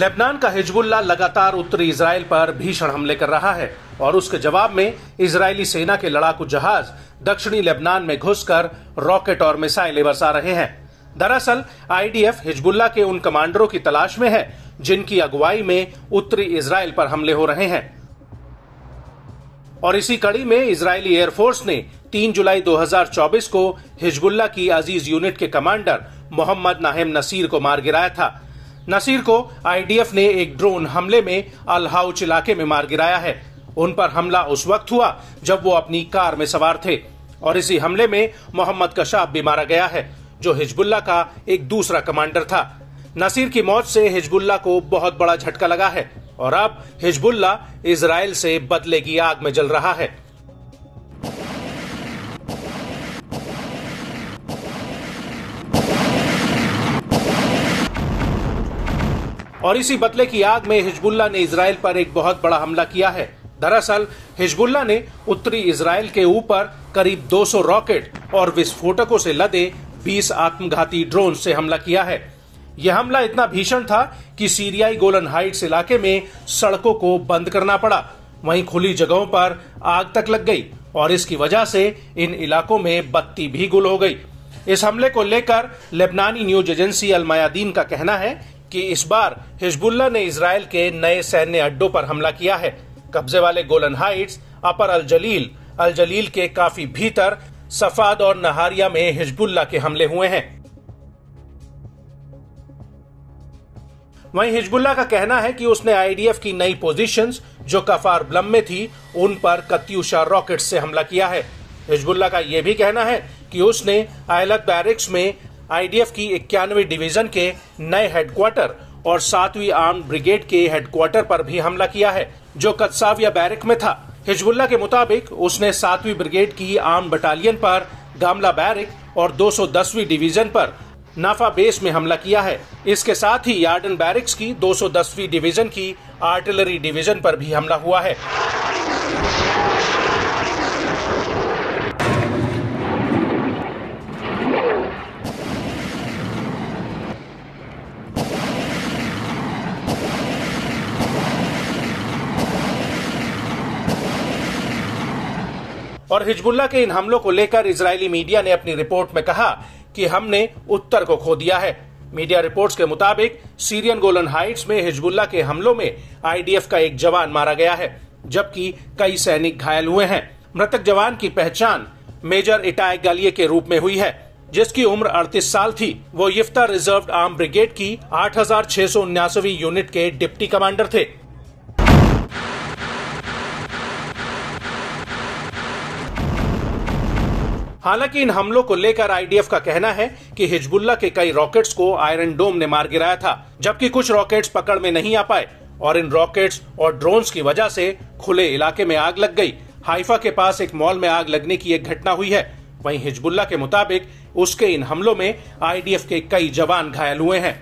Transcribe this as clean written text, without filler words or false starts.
Lebanon का Hezbollah लगातार उत्तरी इजराइल पर भीषण हमले कर रहा है और उसके जवाब में इजरायली सेना के लड़ाकू जहाज दक्षिणी लेबनान में घुसकर रॉकेट और मिसाइलें बरसा रहे हैं। दरअसल आईडीएफ हिजबुल्लाह के उन कमांडरों की तलाश में है जिनकी अगुवाई में उत्तरी इजराइल पर हमले हो रहे हैं। और इसी कड़ी में इजरायली एयरफोर्स ने 3 जुलाई 2024 को हिजबुल्लाह की अजीज यूनिट के कमांडर मोहम्मद नाहिम नसीर को मार गिराया था। नसीर को आईडीएफ ने एक ड्रोन हमले में अल हाउच इलाके में मार गिराया है। उन पर हमला उस वक्त हुआ जब वो अपनी कार में सवार थे और इसी हमले में मोहम्मद कशाफ भी मारा गया है, जो हिजबुल्लाह का एक दूसरा कमांडर था। नसीर की मौत से हिजबुल्लाह को बहुत बड़ा झटका लगा है और अब हिजबुल्लाह इजराइल से बदले की आग में जल रहा है। और इसी बदले की आग में हिजबुल्लाह ने इजराइल पर एक बहुत बड़ा हमला किया है। दरअसल हिजबुल्लाह ने उत्तरी इजराइल के ऊपर करीब 200 रॉकेट और विस्फोटकों से लदे 20 आत्मघाती ड्रोन से हमला किया है। यह हमला इतना भीषण था कि सीरियाई गोलन हाइट्स इलाके में सड़कों को बंद करना पड़ा, वहीं खुली जगहों पर आग तक लग गई और इसकी वजह से इन इलाकों में बत्ती भी गुल हो गई। इस हमले को लेकर लेबनानी न्यूज एजेंसी अल मयादीन का कहना है कि इस बार हिजबुल्लाह ने इजराइल के नए सैन्य अड्डों पर हमला किया है। कब्जे वाले गोलन हाइट्स, अपर अल जलील के काफी भीतर सफाद और नहारिया में हिजबुल्लाह के हमले हुए हैं। वहीं हिजबुल्लाह का कहना है कि उसने आईडीएफ की नई पोजीशंस जो कफार ब्लम में थी उन पर कत्यूशा रॉकेट से हमला किया है। हिजबुल्लाह का यह भी कहना है कि उसने आयलत बैरिक्स में आईडीएफ की 91वीं डिवीजन के नए हेडक्वार्टर और 7वीं आर्म्ड ब्रिगेड के हेडक्वार्टर पर भी हमला किया है, जो कत्साविया बैरिक में था। हिजबुल्लाह के मुताबिक उसने 7वीं ब्रिगेड की आर्म बटालियन पर गामला बैरिक और 210वीं डिवीजन पर नाफा बेस में हमला किया है। इसके साथ ही यार्डन बैरिक्स की 210वीं डिवीजन की आर्टिलरी डिवीजन पर भी हमला हुआ है। और हिजबुल्लाह के इन हमलों को लेकर इजरायली मीडिया ने अपनी रिपोर्ट में कहा कि हमने उत्तर को खो दिया है। मीडिया रिपोर्ट्स के मुताबिक सीरियन गोलन हाइट्स में हिजबुल्लाह के हमलों में आईडीएफ का एक जवान मारा गया है, जबकि कई सैनिक घायल हुए हैं। मृतक जवान की पहचान मेजर इटाई गालिये के रूप में हुई है, जिसकी उम्र 38 साल थी। वो यिफ्ता रिजर्व आर्म ब्रिगेड की 8679वीं यूनिट के डिप्टी कमांडर थे। हालांकि इन हमलों को लेकर आईडीएफ का कहना है कि हिजबुल्लाह के कई रॉकेट्स को आयरन डोम ने मार गिराया था, जबकि कुछ रॉकेट्स पकड़ में नहीं आ पाए और इन रॉकेट्स और ड्रोन्स की वजह से खुले इलाके में आग लग गई। हाइफा के पास एक मॉल में आग लगने की एक घटना हुई है। वहीं हिजबुल्लाह के मुताबिक उसके इन हमलों में आईडीएफ के कई जवान घायल हुए हैं।